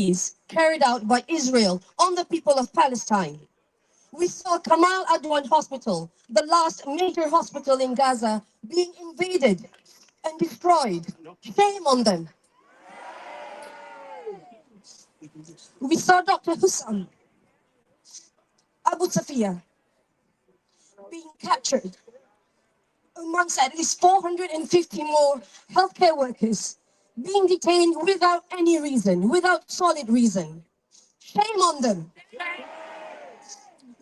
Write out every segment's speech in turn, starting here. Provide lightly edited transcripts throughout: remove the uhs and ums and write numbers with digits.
atrocities carried out by Israel on the people of Palestine. We saw Kamal Adwan Hospital, the last major hospital in Gaza, being invaded and destroyed. Shame on them. We saw Dr. Hussam Abu Safia being captured. Umran said at least 450 more healthcare workers being detained without any reason, without solid reason. Shame on them.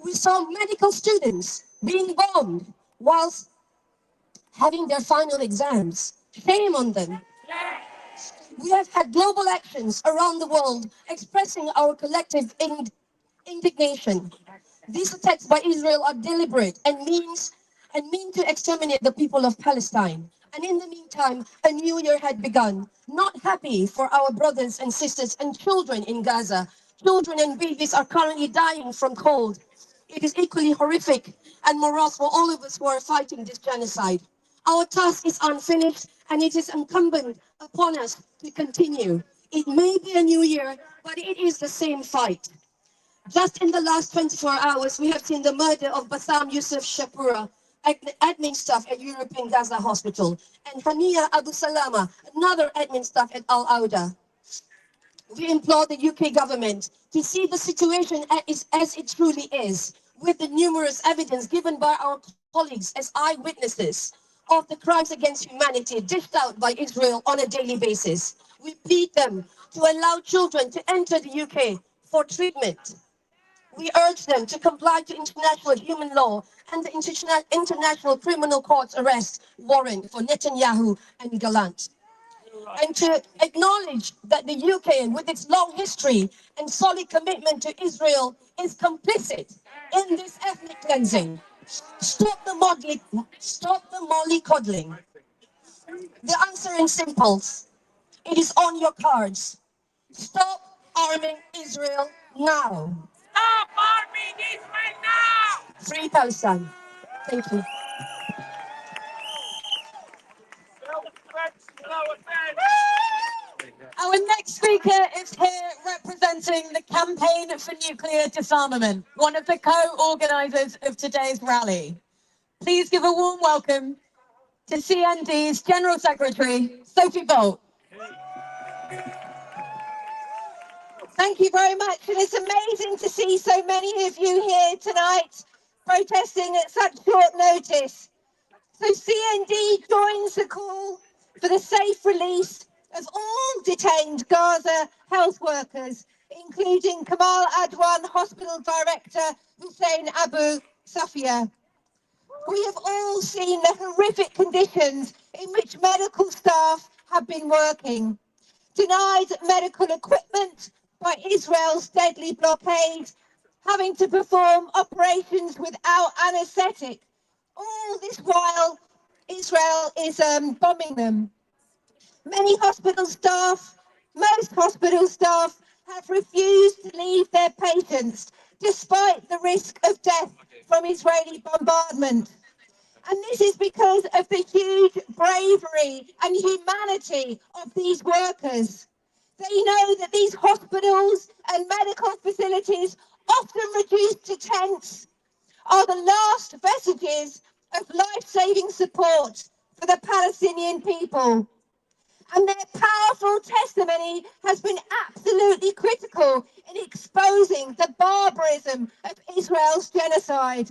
We saw medical students being bombed whilst having their final exams. Shame on them. We have had global actions around the world expressing our collective indignation. These attacks by Israel are deliberate and mean to exterminate the people of Palestine. And in the meantime, a new year had begun. Not happy for our brothers and sisters and children in Gaza. Children and babies are currently dying from cold. It is equally horrific and morose for all of us who are fighting this genocide. Our task is unfinished, and it is incumbent upon us to continue. It may be a new year, but it is the same fight. Just in the last 24 hours, we have seen the murder of Bassam Yusuf Shapura, admin staff at European Gaza Hospital, and Hania Abu Salama, another admin staff at Al Auda. We implore the UK government to see the situation as it truly is, with the numerous evidence given by our colleagues as eyewitnesses of the crimes against humanity dished out by Israel on a daily basis. We plead them to allow children to enter the UK for treatment. We urge them to comply to international human law and the International Criminal Court's arrest warrant for Netanyahu and Gallant. And to acknowledge that the UK, with its long history and solid commitment to Israel, is complicit in this ethnic cleansing. Stop the mollycoddling. The answer is simple. It is on your cards. Stop arming Israel now. Stop arming Israel now! Free Palestine. Thank you. Our next speaker is here representing the Campaign for Nuclear Disarmament, one of the co-organisers of today's rally. Please give a warm welcome to CND's General Secretary, Sophie Bolt. Thank you very much, and it's amazing to see so many of you here tonight protesting at such short notice. So CND joins the call for the safe release of all detained Gaza health workers, including Kamal Adwan Hospital Director Hussein Abu Safia. We have all seen the horrific conditions in which medical staff have been working. Denied medical equipment by Israel's deadly blockade, having to perform operations without anaesthetic. All this while, Israel is bombing them. Most hospital staff have refused to leave their patients despite the risk of death from Israeli bombardment. And this is because of the huge bravery and humanity of these workers. They know that these hospitals and medical facilities, often reduced to tents, are the last vestiges of life-saving support for the Palestinian people. And their powerful testimony has been absolutely critical in exposing the barbarism of Israel's genocide.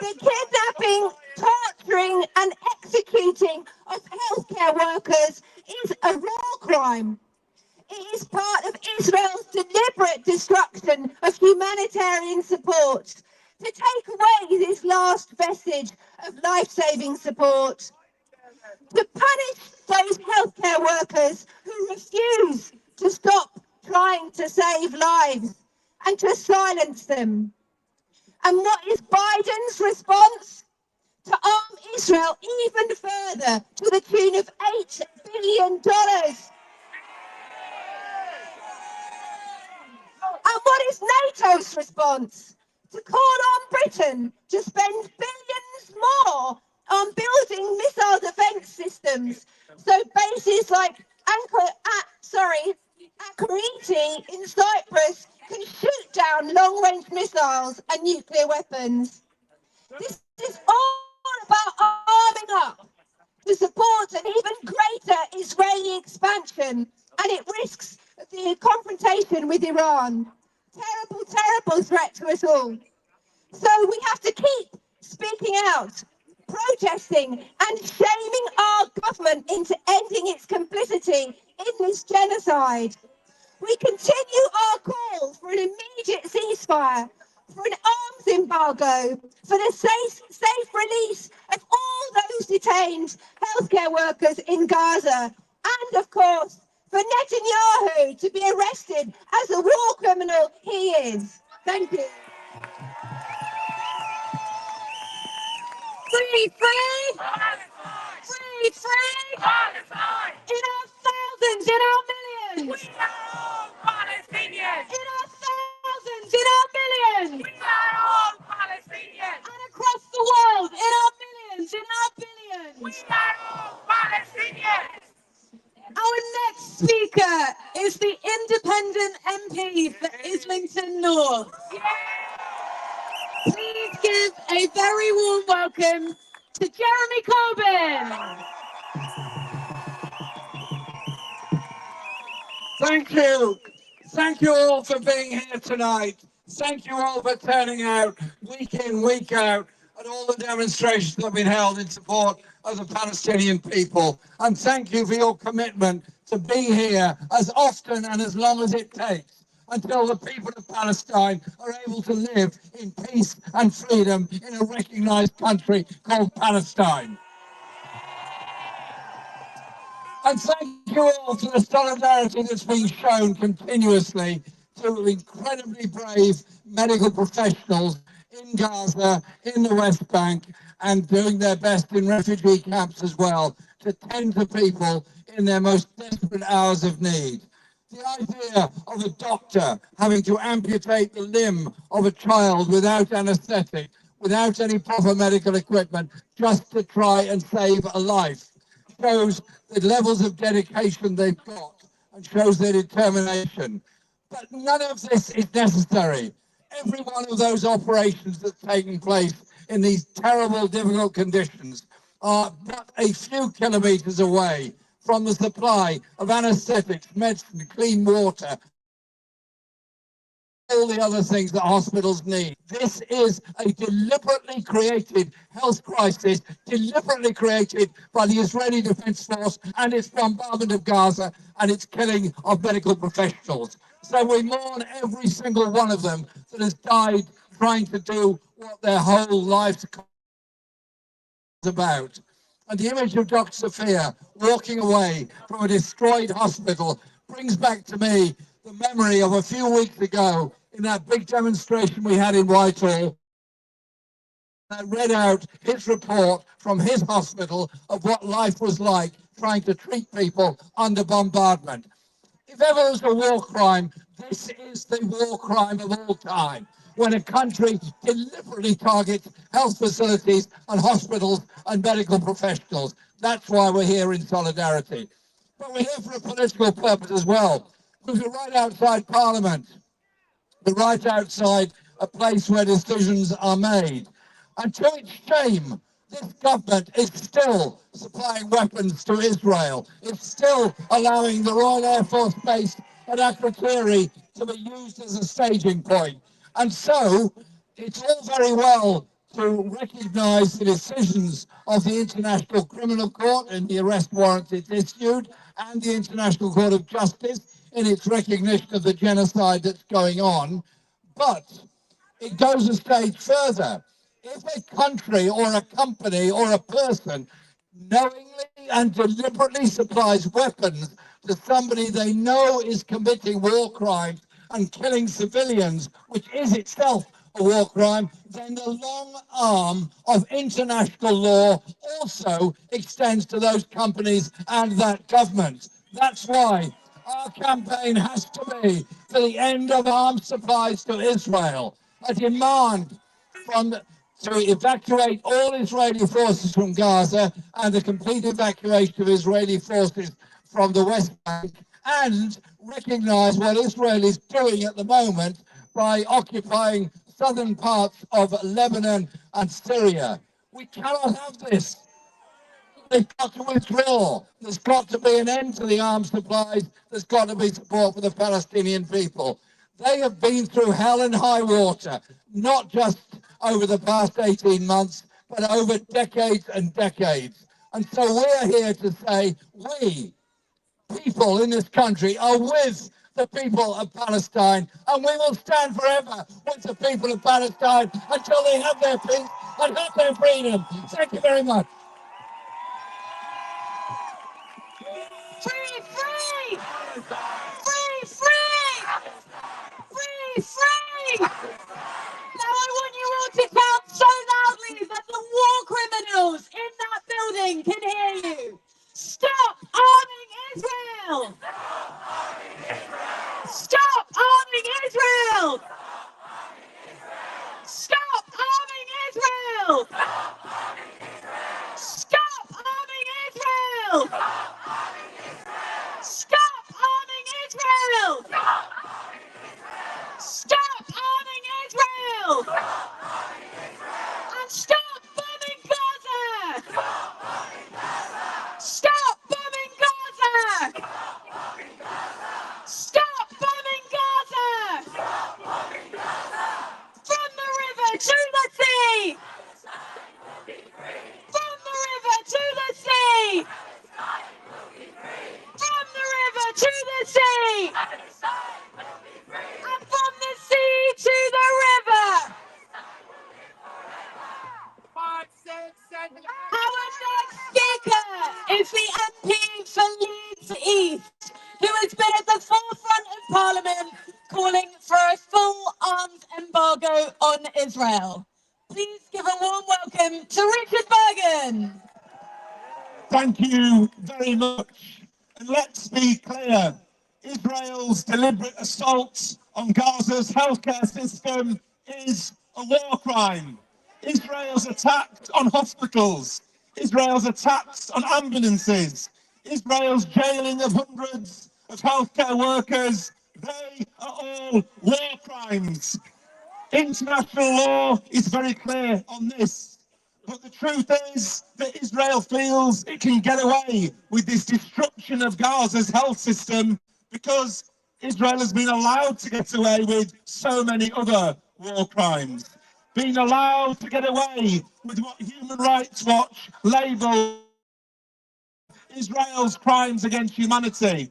The kidnapping, torturing and executing of healthcare workers is a war crime. It is part of Israel's deliberate destruction of humanitarian support to take away this last vestige of life-saving support. To punish those healthcare workers who refuse to stop trying to save lives and to silence them. And what is Biden's response? To arm Israel even further to the tune of $8 billion. And what is NATO's response? To call on Britain to spend billions more on building missile defence systems. So bases like Akriti in Cyprus can shoot down long-range missiles and nuclear weapons. This is all about arming up to support an even greater Israeli expansion, and it risks the confrontation with Iran. Terrible, terrible threat to us all. So we have to keep speaking out, protesting and shaming our government into ending its complicity in this genocide. We continue our call for an immediate ceasefire, for an arms embargo, for the safe release of all those detained healthcare workers in Gaza, and of course, for Netanyahu to be arrested as the war criminal he is. Thank you. Free, free! Palestine! Free, free! Palestine! In our thousands, in our millions! We are all Palestinians! In our thousands, in our millions! We are all Palestinians! And across the world, in our millions, in our We billions! are all Palestinians! Our next speaker is the independent MP for Islington North. Please give a very warm welcome to Jeremy Corbyn. Thank you. Thank you all for being here tonight. Thank you all for turning out week in, week out at all the demonstrations that have been held in support of the Palestinian people. And thank you for your commitment to be here as often and as long as it takes until the people of Palestine are able to live in peace and freedom in a recognized country called Palestine. And thank you all for the solidarity that's been shown continuously to incredibly brave medical professionals in Gaza, in the West Bank, and doing their best in refugee camps as well to tend to people in their most desperate hours of need. The idea of a doctor having to amputate the limb of a child without anaesthetic, without any proper medical equipment, just to try and save a life, shows the levels of dedication they've got and shows their determination. But none of this is necessary. Every one of those operations that's taken place in these terrible, difficult conditions are but a few kilometres away from the supply of anaesthetics, medicine, clean water, all the other things that hospitals need. This is a deliberately created health crisis, deliberately created by the Israeli Defense Force and its bombardment of Gaza and its killing of medical professionals. So we mourn every single one of them that has died trying to do what their whole lives is about. And the image of Dr. Sophia walking away from a destroyed hospital brings back to me the memory of a few weeks ago in that big demonstration we had in Whitehall. I read out his report from his hospital of what life was like trying to treat people under bombardment. If ever there's a war crime, this is the war crime of all time, when a country deliberately targets health facilities and hospitals and medical professionals. That's why we're here in solidarity. But we're here for a political purpose as well. We're right outside Parliament. We're right outside a place where decisions are made. And to its shame, this government is still supplying weapons to Israel. It's still allowing the Royal Air Force Base at Akriti to be used as a staging point. And so it's all very well to recognise the decisions of the International Criminal Court and the arrest warrants it issued, and the International Court of Justice in its recognition of the genocide that's going on. But it goes a stage further. If a country or a company or a person knowingly and deliberately supplies weapons to somebody they know is committing war crimes and killing civilians, which is itself a war crime, then the long arm of international law also extends to those companies and that government. That's why our campaign has to be for the end of arms supplies to Israel, a demand to evacuate all Israeli forces from Gaza and the complete evacuation of Israeli forces from the West Bank and recognise what Israel is doing at the moment by occupying southern parts of Lebanon and Syria. We cannot have this. They've got to withdraw. There's got to be an end to the arms supplies. There's got to be support for the Palestinian people. They have been through hell and high water, not just over the past 18 months, but over decades and decades. And so we're here to say we, people in this country, are with the people of Palestine, and we will stand forever with the people of Palestine until they have their peace and have their freedom. Thank you very much. Free, free! Free, free! Free, free! Now I want you all to shout so loudly that the war criminals in that building can hear you. Stop arming Israel! Stop arming Israel! Stop arming Israel! Stop arming Israel! Stop arming Israel! Stop arming Israel! And stop bombing Gaza! Stop bombing Gaza! Stop bombing Gaza! From the river to the sea! From the river to the sea! From the river to the sea! And from the sea to the river! 5, 6, 7, 8. Our next speaker is the MP for Leeds East, who has been at the forefront of Parliament calling for a full arms embargo on Israel. Please give a warm welcome to Richard Bergen. Thank you very much. And let's be clear, Israel's deliberate assault on Gaza's healthcare system is a war crime. Israel's attacks on hospitals, Israel's attacks on ambulances, Israel's jailing of hundreds of healthcare workers, they are all war crimes. International law is very clear on this. But the truth is that Israel feels it can get away with this destruction of Gaza's health system because Israel has been allowed to get away with so many other war crimes. Being allowed to get away with what Human Rights Watch labelled Israel's crimes against humanity.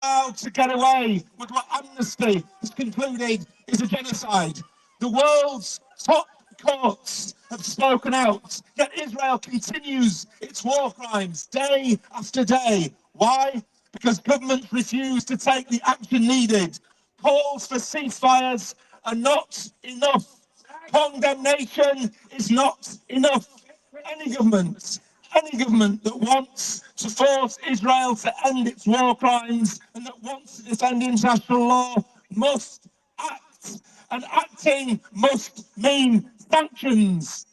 Allowed to get away with what Amnesty has concluded is a genocide. The world's top courts have spoken out, yet Israel continues its war crimes day after day. Why? Because governments refuse to take the action needed. Calls for ceasefires are not enough. Condemnation is not enough. Any government that wants to force Israel to end its war crimes and that wants to defend international law must act. And acting must mean sanctions.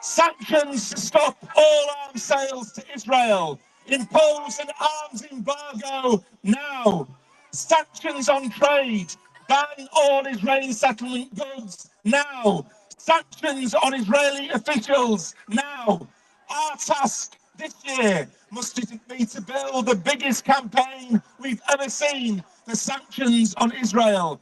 Sanctions to stop all arms sales to Israel. Impose an arms embargo now. Sanctions on trade. Ban all Israeli settlement goods now. Sanctions on Israeli officials now. Our task this year must be to build the biggest campaign we've ever seen for sanctions on Israel.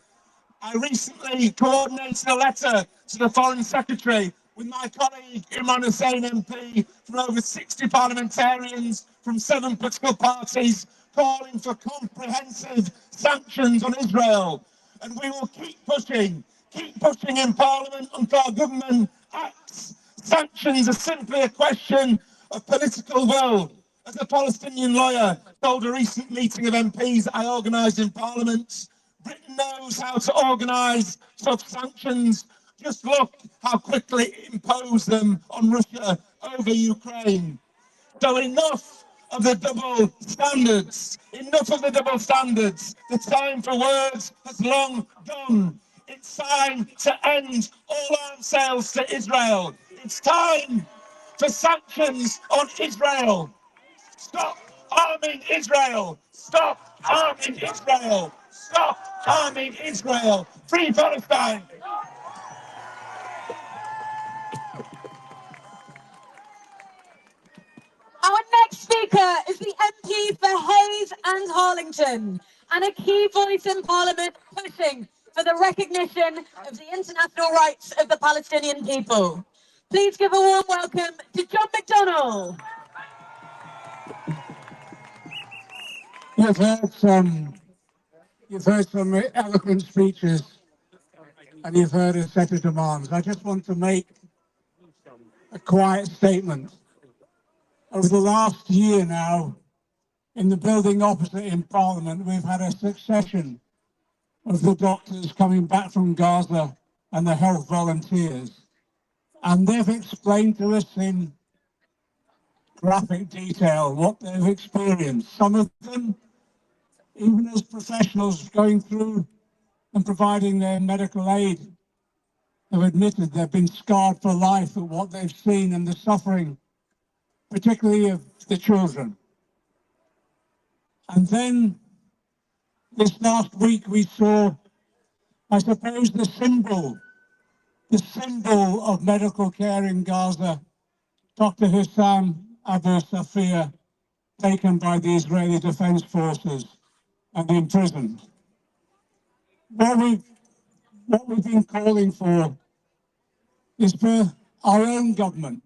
I recently coordinated a letter to the Foreign Secretary with my colleague Imran Hussain MP from over 60 parliamentarians from 7 political parties calling for comprehensive sanctions on Israel. And we will keep pushing in Parliament until our government acts. Sanctions are simply a question of political will. As a Palestinian lawyer told a recent meeting of MPs I organised in Parliament, Britain knows how to organise tough sanctions. Just look how quickly it imposed them on Russia over Ukraine. So enough of the double standards. Enough of the double standards. The time for words has long gone. It's time to end all arms sales to Israel. It's time for sanctions on Israel. Stop arming Israel. Stop arming Israel. Stop arming Israel. Free Palestine. Our next speaker is the MP for Hayes and Harlington, and a key voice in Parliament pushing for the recognition of the international rights of the Palestinian people. Please give a warm welcome to John McDonnell. You've heard some eloquent speeches, and you've heard a set of demands. I just want to make a quiet statement. Over the last year now, in the building opposite in Parliament, we've had a succession of the doctors coming back from Gaza and the health volunteers. And they've explained to us in graphic detail what they've experienced. Some of them, even as professionals going through and providing their medical aid, have admitted they've been scarred for life at what they've seen and the suffering, particularly of the children. And then this last week we saw, I suppose, the symbol of medical care in Gaza, Dr. Hussam Abu Safia, taken by the Israeli Defense Forces and imprisoned. What we've been calling for is for our own government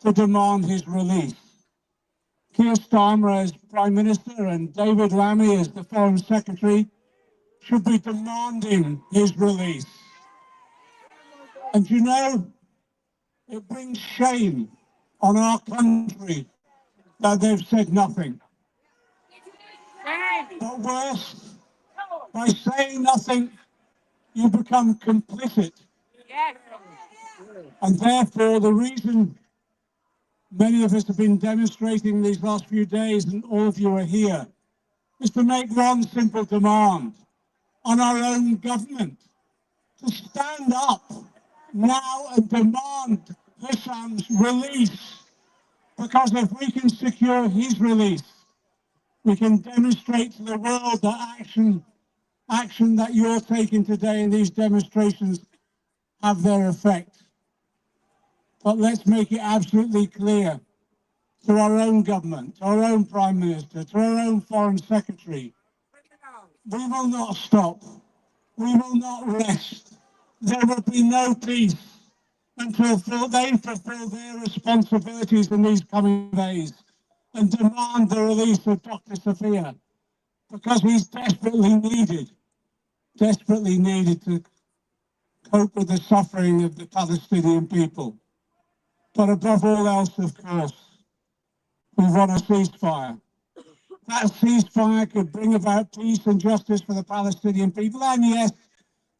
to demand his release. Keir Starmer as Prime Minister and David Lammy as the Foreign Secretary should be demanding his release. And you know, it brings shame on our country that they've said nothing. But worse, by saying nothing, you become complicit. And therefore, the reason many of us have been demonstrating these last few days, and all of you are here, is to make one simple demand on our own government to stand up now and demand Hussam's release. Because if we can secure his release, we can demonstrate to the world that action that you're taking today in these demonstrations have their effect. But let's make it absolutely clear to our own government, to our own Prime Minister, to our own Foreign Secretary, we will not stop. We will not rest. There will be no peace until they fulfill their responsibilities in these coming days and demand the release of Dr. Safia, because he's desperately needed to cope with the suffering of the Palestinian people. But above all else, of course, we want a ceasefire. That ceasefire could bring about peace and justice for the Palestinian people, and yes,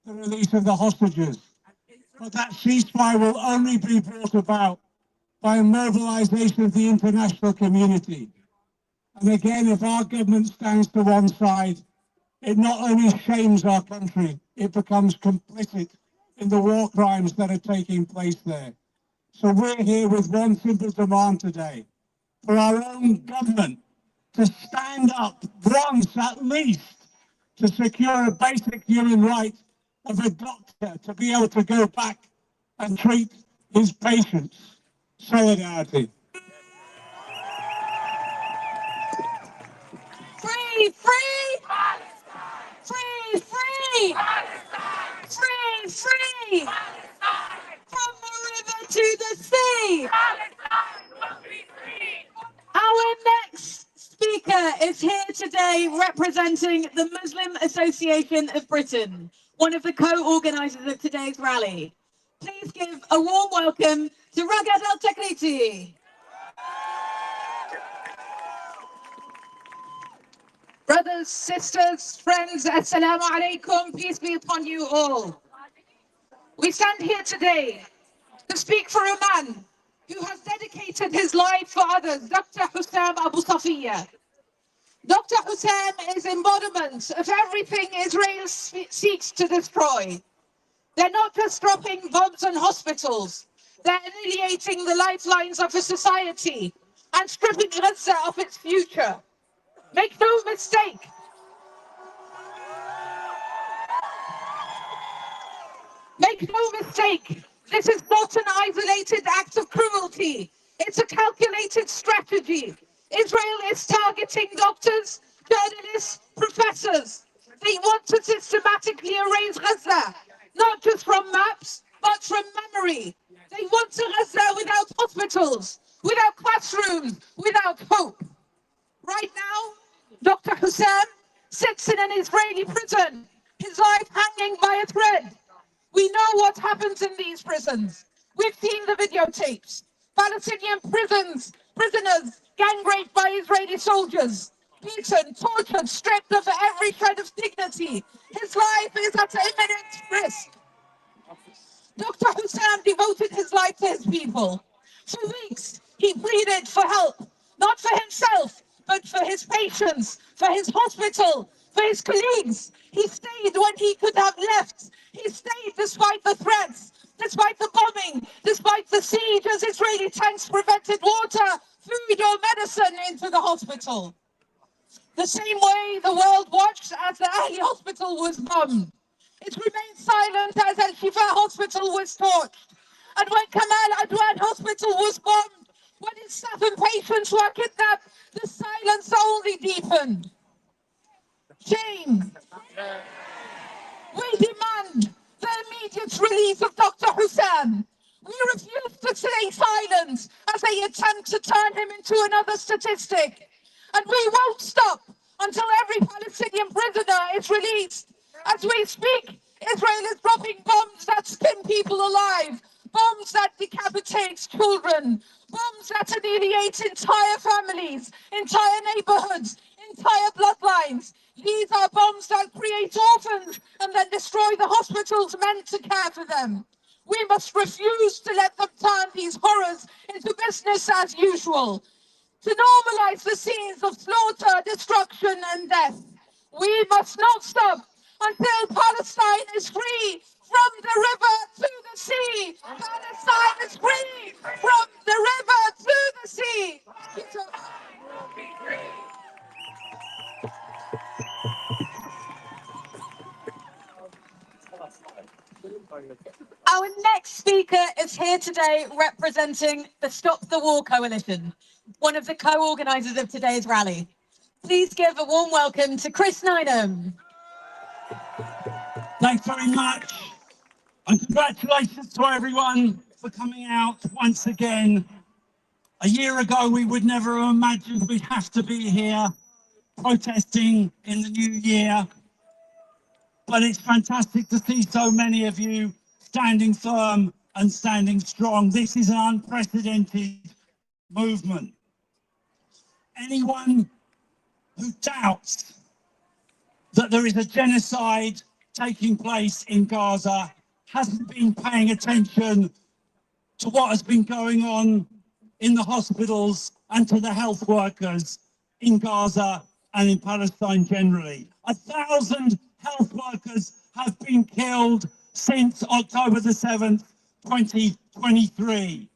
the release of the hostages. But that ceasefire will only be brought about by a mobilization of the international community. And again, if our government stands to one side, it not only shames our country, it becomes complicit in the war crimes that are taking place there. So we're here with one simple demand today, for our own government to stand up once at least to secure a basic human right of a doctor to be able to go back and treat his patients. Solidarity. Free, free! Free, free! Free, free! From the river to the sea! Our next speaker is here today representing the Muslim Association of Britain, one of the co-organisers of today's rally. Please give a warm welcome to Ragad Al-Takriti. Brothers, sisters, friends, assalamu alaikum, peace be upon you all. We stand here today to speak for a man who has dedicated his life for others, Dr. Hussam Abu Safia. Dr. Hussam is embodiment of everything Israel seeks to destroy. They're not just dropping bombs on hospitals. They're annihilating the lifelines of a society and stripping Gaza of its future. Make no mistake. Make no mistake, this is not an isolated act of cruelty. It's a calculated strategy. Israel is targeting doctors, journalists, professors. They want to systematically erase Gaza, not just from maps, but from memory. They want to Gaza without hospitals, without classrooms, without hope. Right now, Dr. Hussam sits in an Israeli prison, his life hanging by a thread. We know what happens in these prisons. We've seen the videotapes. Palestinian prisoners gang raped by Israeli soldiers, beaten, tortured, stripped of every shred of dignity. His life is at imminent risk. Dr. Hussam devoted his life to his people. For weeks, he pleaded for help, not for himself, but for his patients, for his hospital, for his colleagues. He stayed when he could have left. He stayed despite the threats, despite the bombing, despite the siege as Israeli tanks prevented water, food or medicine into the hospital. The same way the world watched as the Ahli hospital was bombed. It remained silent as Al-Shifa hospital was torched. And when Kamal Adwan hospital was bombed, when its staff and patients were kidnapped, the silence only deepened. Shame. We demand the immediate release of Dr. Hussam. We refuse to stay silent as they attempt to turn him into another statistic. And we won't stop until every Palestinian prisoner is released. As we speak, Israel is dropping bombs that skin people alive, bombs that decapitate children, bombs that annihilate entire families, entire neighborhoods, entire bloodlines. These are bombs that create orphans and then destroy the hospitals meant to care for them. We must refuse to let them turn these horrors into business as usual, to normalize the scenes of slaughter, destruction, and death. We must not stop until Palestine is free from the river to the sea. Palestine is free from the river to the sea. Our next speaker is here today representing the Stop the War Coalition, one of the co-organisers of today's rally. Please give a warm welcome to Chris Nynham. Thanks very much. And congratulations to everyone for coming out once again. A year ago, we would never have imagined we'd have to be here protesting in the new year. But it's fantastic to see so many of you standing firm and standing strong. This is an unprecedented movement. Anyone who doubts that there is a genocide taking place in Gaza hasn't been paying attention to what has been going on in the hospitals and to the health workers in Gaza and in Palestine generally. 1,000 health workers have been killed since October the 7th, 2023.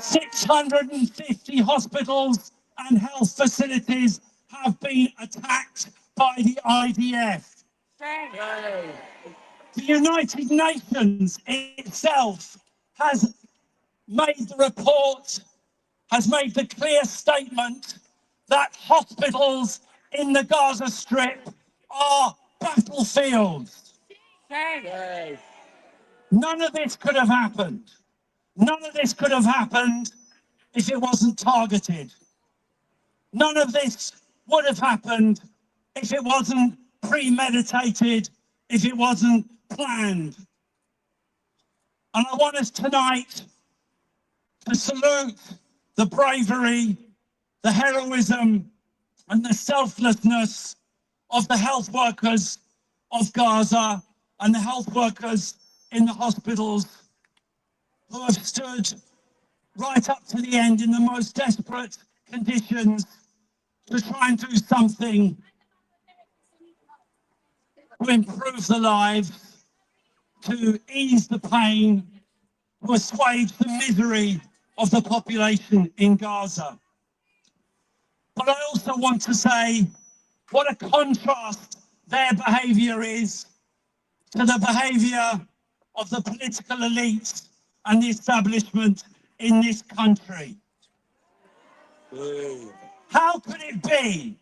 650 hospitals and health facilities have been attacked by the IDF. The United Nations itself has made the report, has made the clear statement that hospitals in the Gaza Strip are battlefields. None of this could have happened. None of this could have happened if it wasn't targeted. None of this would have happened if it wasn't premeditated, if it wasn't planned. And I want us tonight to salute the bravery, the heroism, and the selflessness of the health workers of Gaza and the health workers in the hospitals who have stood right up to the end in the most desperate conditions to try and do something to improve the lives, to ease the pain, to assuage the misery of the population in Gaza. But I also want to say what a contrast their behaviour is to the behaviour of the political elites and the establishment in this country. How could it be?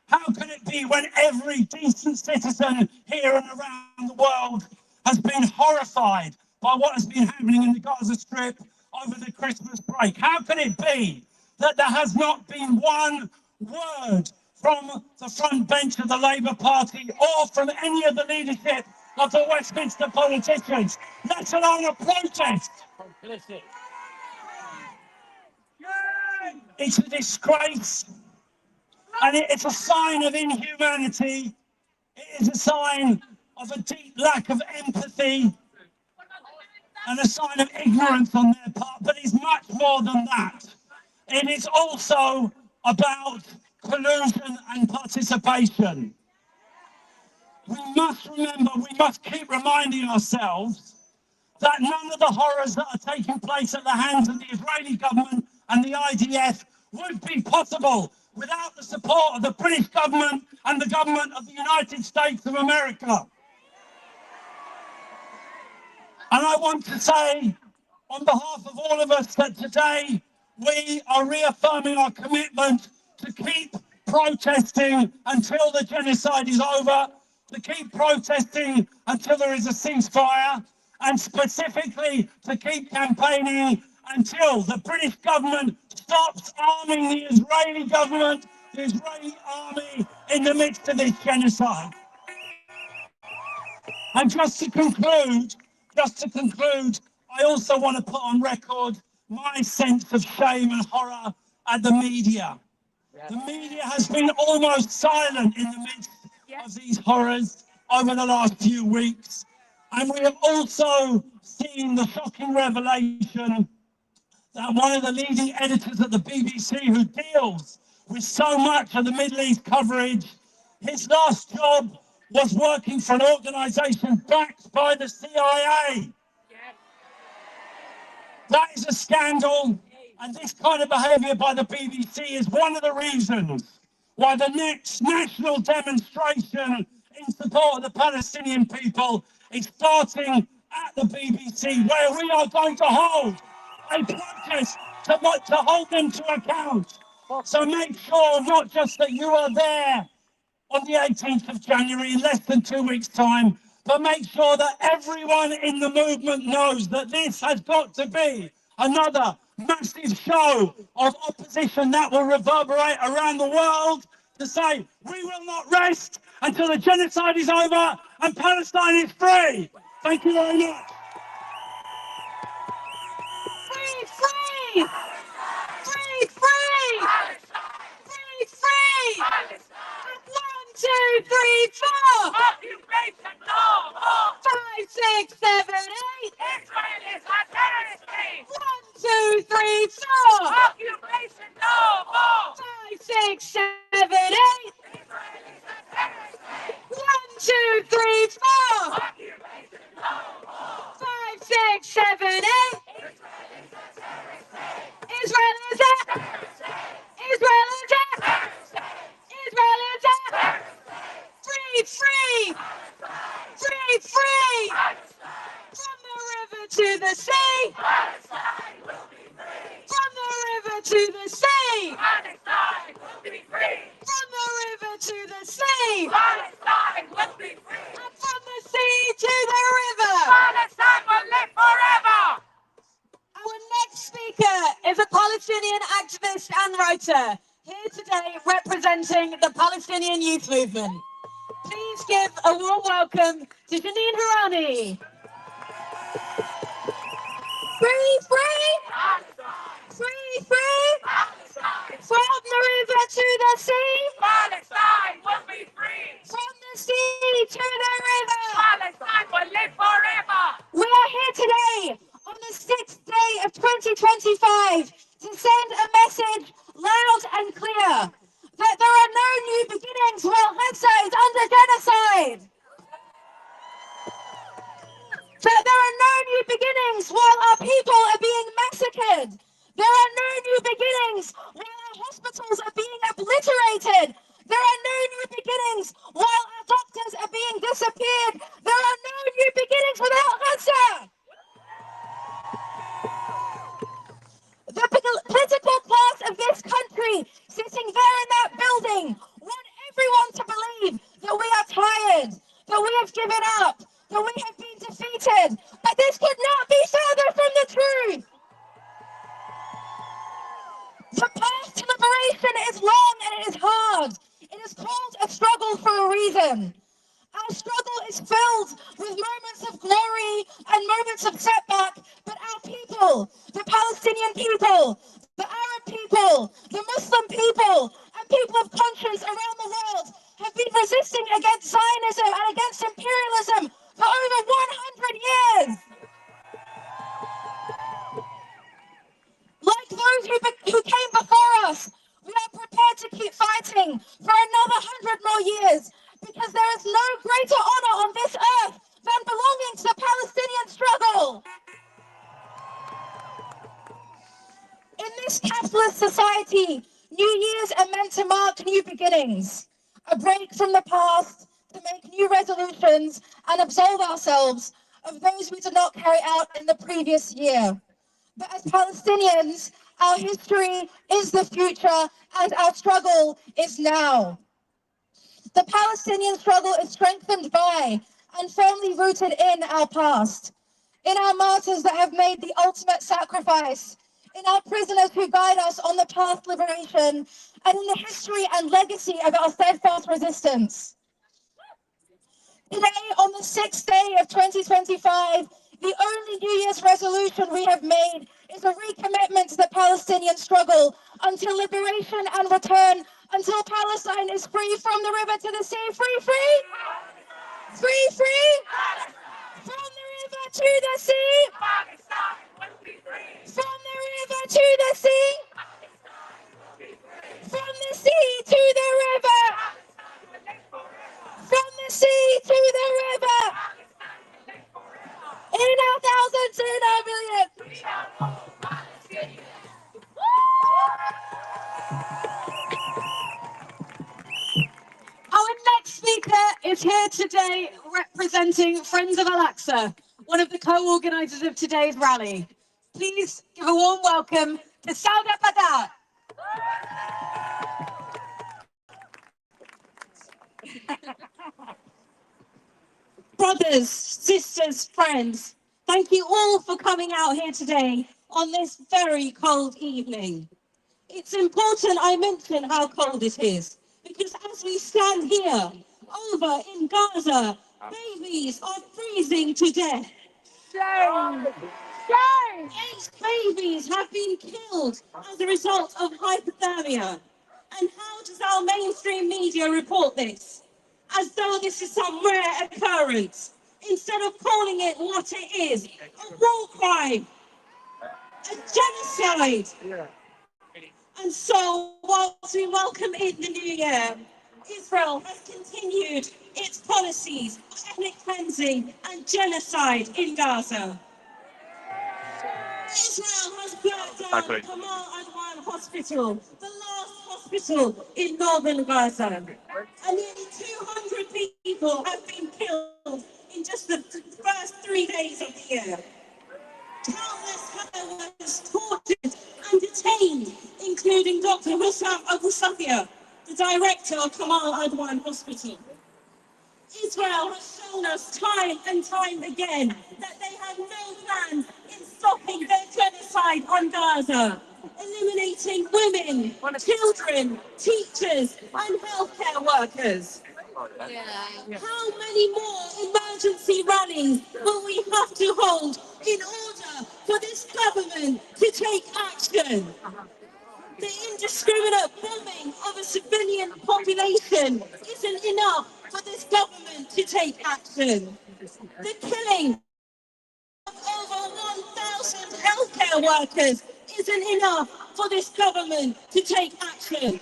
How could it be when every decent citizen here and around the world has been horrified by what has been happening in the Gaza Strip over the Christmas break? How can it be that there has not been one word from the front bench of the Labour Party or from any of the leadership of the Westminster politicians, let alone a protest? It's a disgrace, and it's a sign of inhumanity. It is a sign of a deep lack of empathy and a sign of ignorance on their part, but it's much more than that. It is also about collusion and participation. We must remember, we must keep reminding ourselves that none of the horrors that are taking place at the hands of the Israeli government and the IDF would be possible without the support of the British government and the government of the United States of America. And I want to say, on behalf of all of us, that today we are reaffirming our commitment to keep protesting until the genocide is over, to keep protesting until there is a ceasefire, and specifically to keep campaigning until the British government stops arming the Israeli government, the Israeli army, in the midst of this genocide. And just to conclude, I also want to put on record my sense of shame and horror at the media. The media has been almost silent in the midst of these horrors over the last few weeks. And we have also seen the shocking revelation that one of the leading editors at the BBC, who deals with so much of the Middle East coverage, his last job was working for an organisation backed by the CIA. That is a scandal, and this kind of behaviour by the BBC is one of the reasons why the next national demonstration in support of the Palestinian people is starting at the BBC, where we are going to hold a protest to hold them to account. So make sure not just that you are there on the 18th of January, in less than 2 weeks' time, but make sure that everyone in the movement knows that this has got to be another massive show of opposition that will reverberate around the world to say, we will not rest until the genocide is over and Palestine is free. Thank you very much. Free, free! Free, free! Free, free! 1, 2, 3, 4! Occupation no more! 5, 6, 7, 8! Israel is a terrorist state! 1, 2, 3, 4! Occupation no more! 5, 6, 7, 8! 1, 2, 3, 4! 5, 6, 7, 8! Israel is a Israel is a Israel is a free, free, free, free, from the river to the sea, from the river to the sea, Palestine will be free! from the river to the sea, Palestine will be free! and from the sea to the river. Palestine will live forever! Our next speaker is a Palestinian activist and writer, here today representing the Palestinian youth movement. Please give a warm welcome to Janine Harani. Free, free! Free, free! From the river to the sea! Palestine will be free! From the sea to the river! Palestine will live forever! We are here today on the 6th day of 2025 to send a message loud and clear that there are no new beginnings while Gaza is under genocide. That there are no new beginnings while our people are being massacred. There are no new beginnings while our hospitals are being obliterated. There are no new beginnings while our doctors are being disappeared. There are no new beginnings without Gaza. The political class of this country sitting there in that building want everyone to believe that we are tired, that we have given up, that we have been defeated. But this could not be further from the truth. The path to liberation is long and it is hard. It is called a struggle for a reason. Our struggle is filled with moments of glory and moments of setback, but our people, the Palestinian people, the Arab people, the Muslim people, and people of conscience around the world have been resisting against Zionism and against imperialism for over 100 years. Like those who came before us, we are prepared to keep fighting for another 100 more years because there is no greater honor on this earth than belonging to the Palestinian struggle. In this capitalist society, New Year's are meant to mark new beginnings, a break from the past to make new resolutions and absolve ourselves of those we did not carry out in the previous year. But as Palestinians, our history is the future and our struggle is now. The Palestinian struggle is strengthened by and firmly rooted in our past, in our martyrs that have made the ultimate sacrifice, in our prisoners who guide us on the path to liberation, and in the history and legacy of our steadfast resistance. Today, on the 6th day of 2025, the only New Year's resolution we have made is a recommitment to the Palestinian struggle until liberation and return, until Palestine is free from the river to the sea. Free, free! Free, free! From the river to the sea! From the river to the sea! From the sea to the river! From the sea to the river! In our thousands, in our millions! Our next speaker is here today representing Friends of Al-Aqsa, one of the co-organisers of today's rally. Please give a warm welcome to Sauda Badat. Brothers, sisters, friends, thank you all for coming out here today on this very cold evening. It's important I mention how cold it is, because as we stand here, over in Gaza, babies are freezing to death. Shame! Shame! 8 babies have been killed as a result of hypothermia. And how does our mainstream media report this? As though this is some rare occurrence, instead of calling it what it is, a war crime, a genocide. And so, whilst we welcome in the new year, Israel has continued its policies of ethnic cleansing and genocide in Gaza. Israel has burnt down Kamal Adwan Hospital, the last hospital in northern Gaza. And nearly 200 people have been killed in just the first 3 days of the year. Countless health workers tortured and detained, including Dr. Hussam Abu Safia, the director of Kamal Adwan Hospital. Israel has shown us time and time again that they have no plans in stopping their genocide on Gaza, eliminating women, children, teachers, and healthcare workers. How many more emergency rallies will we have to hold in order for this government to take action? The indiscriminate bombing of a civilian population isn't enough for this government to take action. The killing of over 1,000 healthcare workers isn't enough for this government to take action. And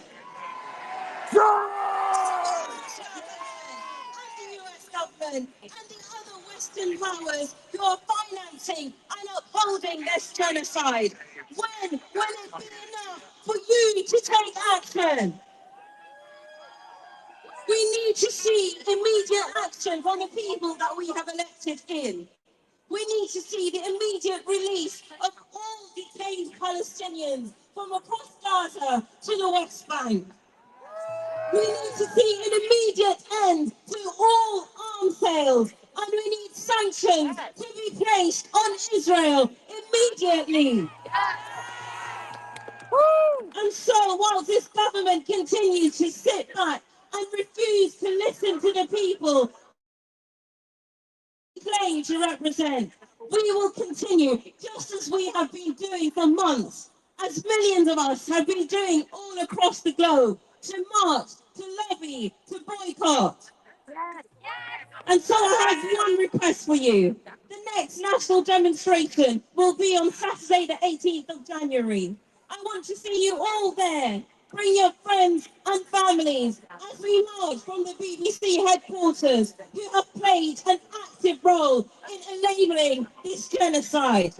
the US government and the other Western powers who are fighting financing and upholding this genocide. When it's been enough for you to take action. We need to see immediate action from the people that we have elected in. We need to see the immediate release of all detained Palestinians from across Gaza to the West Bank. We need to see an immediate end to all arms sales, and we need sanctions to be placed on Israel immediately. And so, while this government continues to sit back and refuse to listen to the people claim to represent, we will continue, just as we have been doing for months, as millions of us have been doing all across the globe, to march, to lobby, to boycott. And so I have one request for you. The next national demonstration will be on Saturday, the 18th of January. I want to see you all there. Bring your friends and families as we march from the BBC headquarters, who have played an active role in enabling this genocide.